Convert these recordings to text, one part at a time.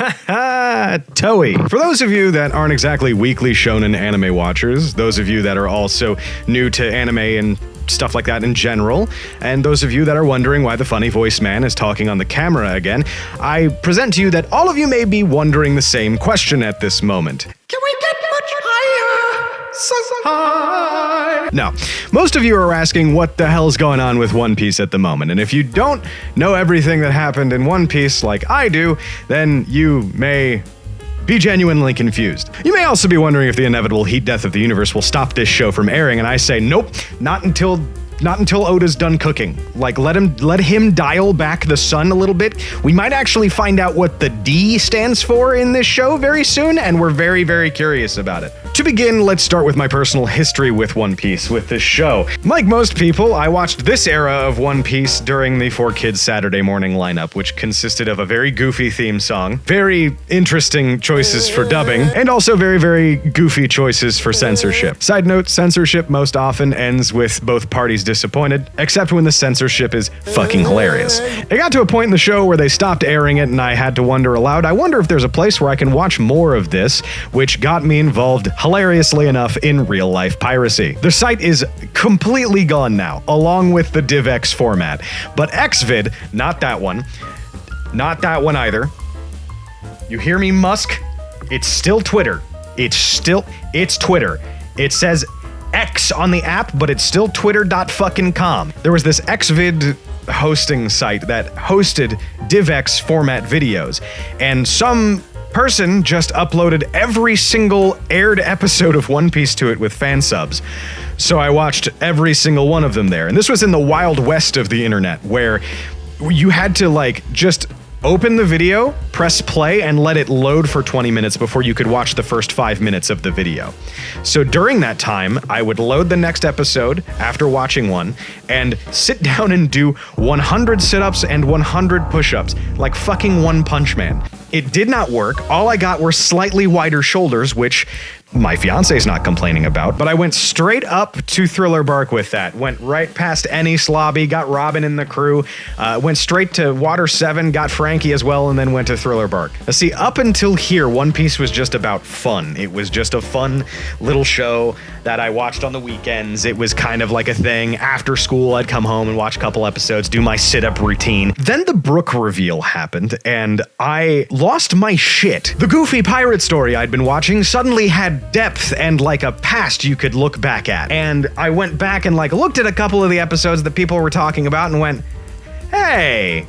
Toei. For those of you that aren't exactly weekly shonen anime watchers, those of you that are also new to anime and stuff like that in general, and those of you that are wondering why the funny voice man is talking on the camera again, I present to you that all of you may be wondering the same question at this moment. Can we get much higher? So high. Now, most of you are asking what the hell's going on with One Piece at the moment, and if you don't know everything that happened in One Piece like I do, then you may be genuinely confused. You may also be wondering if the inevitable heat death of the universe will stop this show from airing, and I say nope, not until Oda's done cooking. Like, let him dial back the sun a little bit. We might actually find out what the D stands for in this show very soon, and we're very, very curious about it. To begin, let's start with my personal history with One Piece, with this show. Like most people, I watched this era of One Piece during the 4Kids Saturday morning lineup, which consisted of a very goofy theme song, very interesting choices for dubbing, and also very, very goofy choices for censorship. Side note, censorship most often ends with both parties disappointed, except when the censorship is fucking hilarious. It got to a point in the show where they stopped airing it, and I had to wonder aloud, I wonder if there's a place where I can watch more of this, which got me involved, hilariously enough, in real-life piracy. The site is completely gone now, along with the DivX format. But XVid, not that one either. You hear me, Musk? It's still Twitter. It's Twitter. It says X on the app, but it's still twitter.fucking.com. There was this XVid hosting site that hosted DivX format videos, and some person just uploaded every single aired episode of One Piece to it with fan subs. So I watched every single one of them there. And this was in the wild west of the internet, where you had to just open the video, press play, and let it load for 20 minutes before you could watch the first 5 minutes of the video. So during that time, I would load the next episode after watching one and sit down and do 100 sit-ups and 100 push-ups, like fucking One Punch Man. It did not work. All I got were slightly wider shoulders, which my fiance's not complaining about, but I went straight up to Thriller Bark with that. Went right past Ennis Lobby, got Robin in the crew, went straight to Water 7, got Frankie as well, and then went to Thriller Bark. Now see, up until here, One Piece was just about fun. It was just a fun little show that I watched on the weekends. It was kind of like a thing. After school, I'd come home and watch a couple episodes, do my sit-up routine. Then the Brook reveal happened, and I lost my shit. The goofy pirate story I'd been watching suddenly had depth and like a past you could look back at. And I went back and looked at a couple of the episodes that people were talking about and went, hey,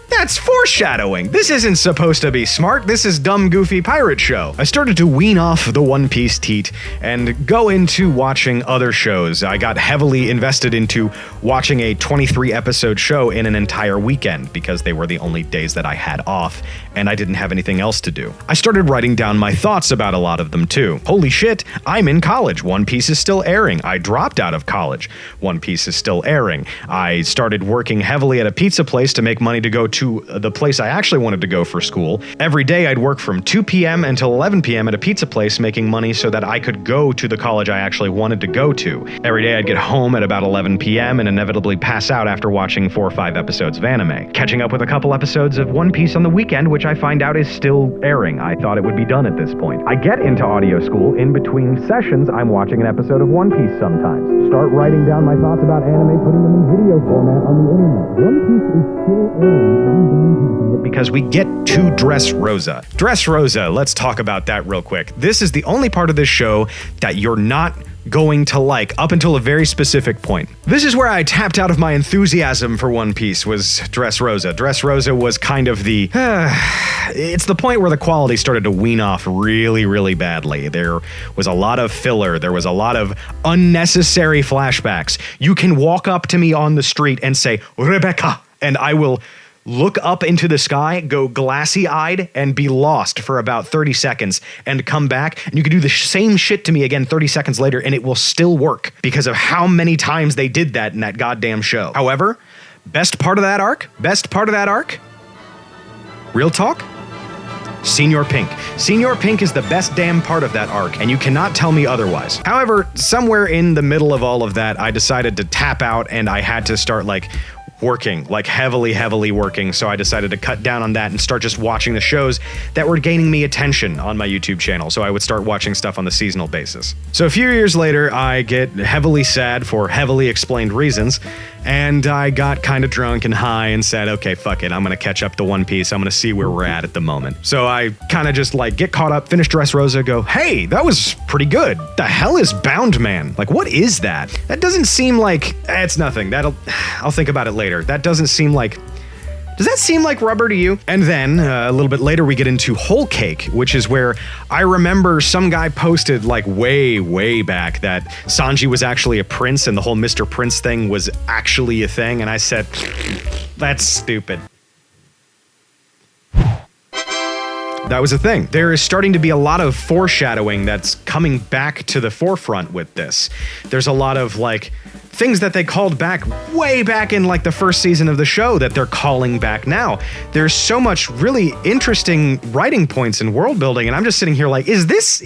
that's foreshadowing. This isn't supposed to be smart. This is dumb, goofy pirate show. I started to wean off the One Piece teat and go into watching other shows. I got heavily invested into watching a 23 episode show in an entire weekend because they were the only days that I had off and I didn't have anything else to do. I started writing down my thoughts about a lot of them too. Holy shit, I'm in college. One Piece is still airing. I dropped out of college. One Piece is still airing. I started working heavily at a pizza place to make money to go to the place I actually wanted to go for school. Every day I'd work from 2 p.m. until 11 p.m. at a pizza place making money so that I could go to the college I actually wanted to go to. Every day I'd get home at about 11 p.m. and inevitably pass out after watching 4 or 5 episodes of anime. Catching up with a couple episodes of One Piece on the weekend, which I find out is still airing. I thought it would be done at this point. I get into audio school. In between sessions, I'm watching an episode of One Piece sometimes. Start writing down my thoughts about anime, putting them in video format on the internet. One Piece is still airing. Because we get to Dress Rosa. Dress Rosa, let's talk about that real quick. This is the only part of this show that you're not going to like up until a very specific point. This is where I tapped out of my enthusiasm for One Piece, was Dress Rosa. Dress Rosa was kind of the... it's the point where the quality started to wean off really, really badly. There was a lot of filler. There was a lot of unnecessary flashbacks. You can walk up to me on the street and say, Rebecca, and I will look up into the sky, go glassy-eyed, and be lost for about 30 seconds, and come back, and you can do the same shit to me again 30 seconds later, and it will still work because of how many times they did that in that goddamn show. However, best part of that arc, real talk, Senior Pink. Senior Pink is the best damn part of that arc, and you cannot tell me otherwise. However, somewhere in the middle of all of that, I decided to tap out, and I had to start, working, like heavily working. So I decided to cut down on that and start just watching the shows that were gaining me attention on my YouTube channel. So I would start watching stuff on the seasonal basis. So a few years later, I get heavily sad for heavily explained reasons, and I got kind of drunk and high and said, okay, fuck it, I'm gonna catch up to One Piece. I'm gonna see where we're at the moment. So I kind of just like get caught up, finish Dress Rosa, go, hey, that was pretty good. The hell is Bound Man? Like, what is that? That doesn't seem like, it's nothing. I'll think about it later. That doesn't seem like, does that seem like rubber to you? And then a little bit later, we get into Whole Cake, which is where I remember some guy posted like way back that Sanji was actually a prince and the whole Mr. Prince thing was actually a thing. And I said, that's stupid. That was a thing. There is starting to be a lot of foreshadowing that's coming back to the forefront with this. There's a lot of like things that they called back way back in like the first season of the show that they're calling back now. There's so much really interesting writing points and world building, and I'm just sitting here like, is this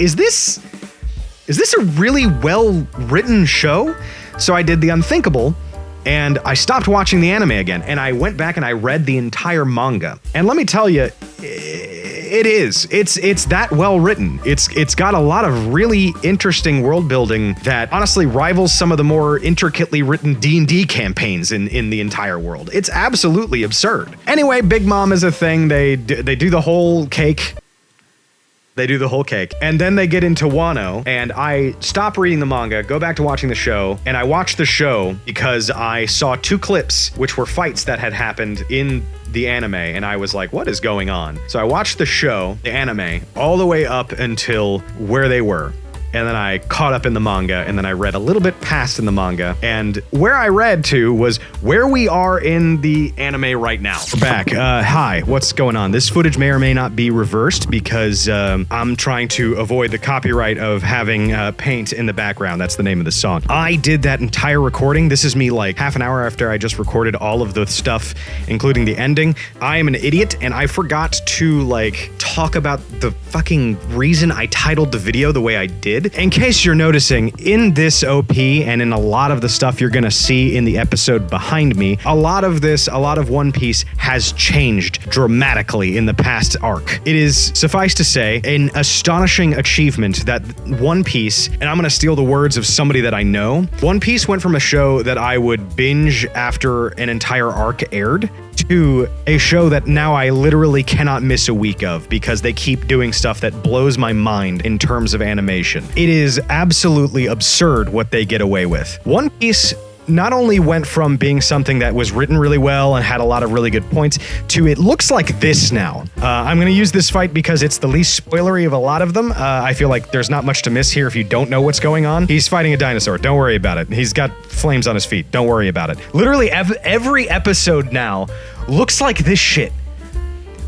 a really well-written show? So I did the unthinkable, and I stopped watching the anime again, and I went back and I read the entire manga. And let me tell you, it's that well written. It's got a lot of really interesting world building that honestly rivals some of the more intricately written D&D campaigns in the entire world. It's absolutely absurd. Anyway, Big Mom is a thing. They do the whole cake. They do the whole cake. And then they get into Wano, and I stop reading the manga, go back to watching the show, and I watched the show because I saw 2 clips, which were fights that had happened in the anime, and I was like, what is going on? So I watched the show, the anime, all the way up until where they were. And then I caught up in the manga, and then I read a little bit past in the manga, and where I read to was where we are in the anime right now. We're back. Hi, what's going on? This footage may or may not be reversed because I'm trying to avoid the copyright of having paint in the background. That's the name of the song. I did that entire recording. This is me like half an hour after I just recorded all of the stuff, including the ending. I am an idiot, and I forgot to like talk about the fucking reason I titled the video the way I did. In case you're noticing, in this OP and in a lot of the stuff you're gonna see in the episode behind me, a lot of One Piece has changed dramatically in the past arc. It is, suffice to say, an astonishing achievement that One Piece, and I'm gonna steal the words of somebody that I know, One Piece went from a show that I would binge after an entire arc aired to a show that now I literally cannot miss a week of because they keep doing stuff that blows my mind in terms of animation. It is absolutely absurd what they get away with. One Piece not only went from being something that was written really well and had a lot of really good points to it looks like this now. I'm going to use this fight because it's the least spoilery of a lot of them. I feel like there's not much to miss here if you don't know what's going on. He's fighting a dinosaur. Don't worry about it. He's got flames on his feet. Don't worry about it. Literally every episode now looks like this shit.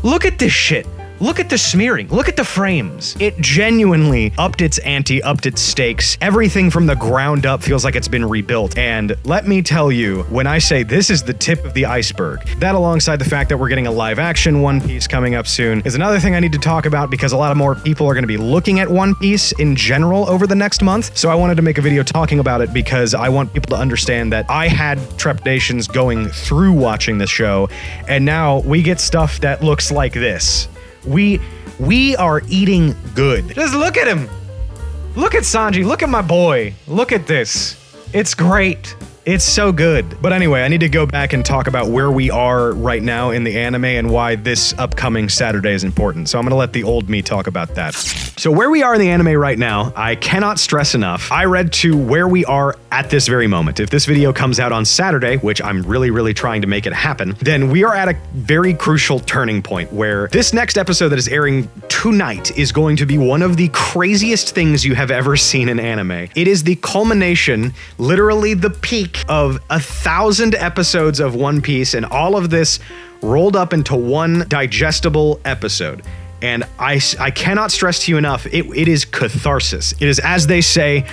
Look at this shit. Look at the smearing. Look at the frames. It genuinely upped its ante, upped its stakes. Everything from the ground up feels like it's been rebuilt. And let me tell you, when I say this is the tip of the iceberg, that alongside the fact that we're getting a live action One Piece coming up soon is another thing I need to talk about because a lot of more people are going to be looking at One Piece in general over the next month. So I wanted to make a video talking about it because I want people to understand that I had trepidations going through watching the show, and now we get stuff that looks like this. We are eating good. Just look at him. Look at Sanji. Look at my boy. Look at this. It's great. It's so good. But anyway, I need to go back and talk about where we are right now in the anime and why this upcoming Saturday is important. So I'm going to let the old me talk about that. So where we are in the anime right now, I cannot stress enough. I read to where we are at this very moment. If this video comes out on Saturday, which I'm really trying to make it happen, then we are at a very crucial turning point where this next episode that is airing tonight is going to be one of the craziest things you have ever seen in anime. It is the culmination, literally the peak of 1,000 episodes of One Piece, and all of this rolled up into one digestible episode. And I cannot stress to you enough, it is catharsis. It is, as they say,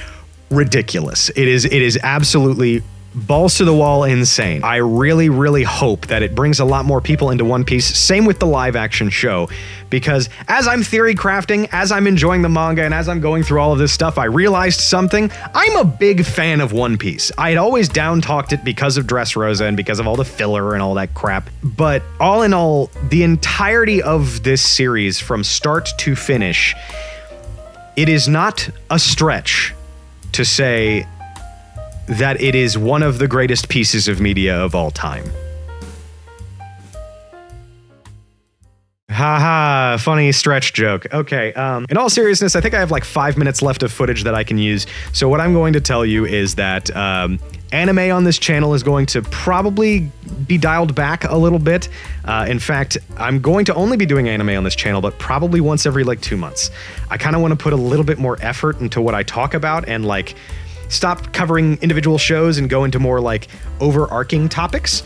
ridiculous. It is absolutely balls to the wall insane. I really, really hope that it brings a lot more people into One Piece. Same with the live action show, because as I'm theory crafting, as I'm enjoying the manga, and as I'm going through all of this stuff, I realized something. I'm a big fan of One Piece. I had always down talked it because of Dress Rosa and because of all the filler and all that crap. But all in all, the entirety of this series from start to finish, it is not a stretch to say that it is one of the greatest pieces of media of all time. Haha, funny stretch joke. Okay, in all seriousness, I think I have like 5 minutes left of footage that I can use. So what I'm going to tell you is that anime on this channel is going to probably be dialed back a little bit. In fact, I'm going to only be doing anime on this channel, but probably once every like 2 months. I kind of want to put a little bit more effort into what I talk about and like stop covering individual shows and go into more like overarching topics.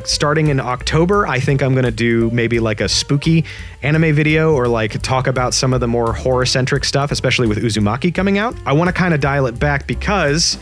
Starting in October, I think I'm gonna do maybe like a spooky anime video or like talk about some of the more horror-centric stuff, especially with Uzumaki coming out. I wanna kind of dial it back because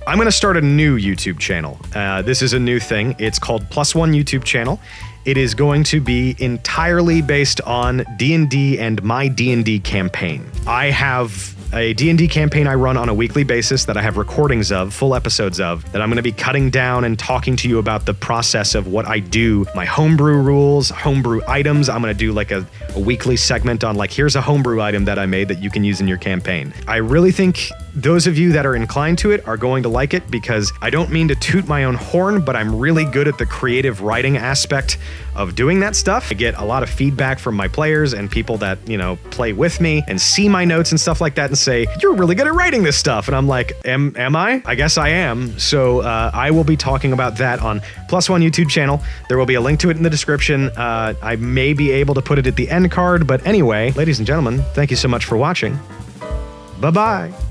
I'm gonna start a new YouTube channel. This is a new thing. It's called Plus One YouTube channel. It is going to be entirely based on D&D and my D&D campaign. I have a D&D campaign I run on a weekly basis that I have recordings of, full episodes of, that I'm going to be cutting down and talking to you about the process of what I do, my homebrew rules, homebrew items. I'm going to do like a weekly segment on like, here's a homebrew item that I made that you can use in your campaign. I really think those of you that are inclined to it are going to like it because I don't mean to toot my own horn, but I'm really good at the creative writing aspect of doing that stuff. I get a lot of feedback from my players and people that, you know, play with me and see my notes and stuff like that and say, you're really good at writing this stuff. And I'm like, am I? I guess I am. So I will be talking about that on Plus One YouTube channel. There will be a link to it in the description. I may be able to put it at the end card, but anyway, ladies and gentlemen, thank you so much for watching. Bye-bye.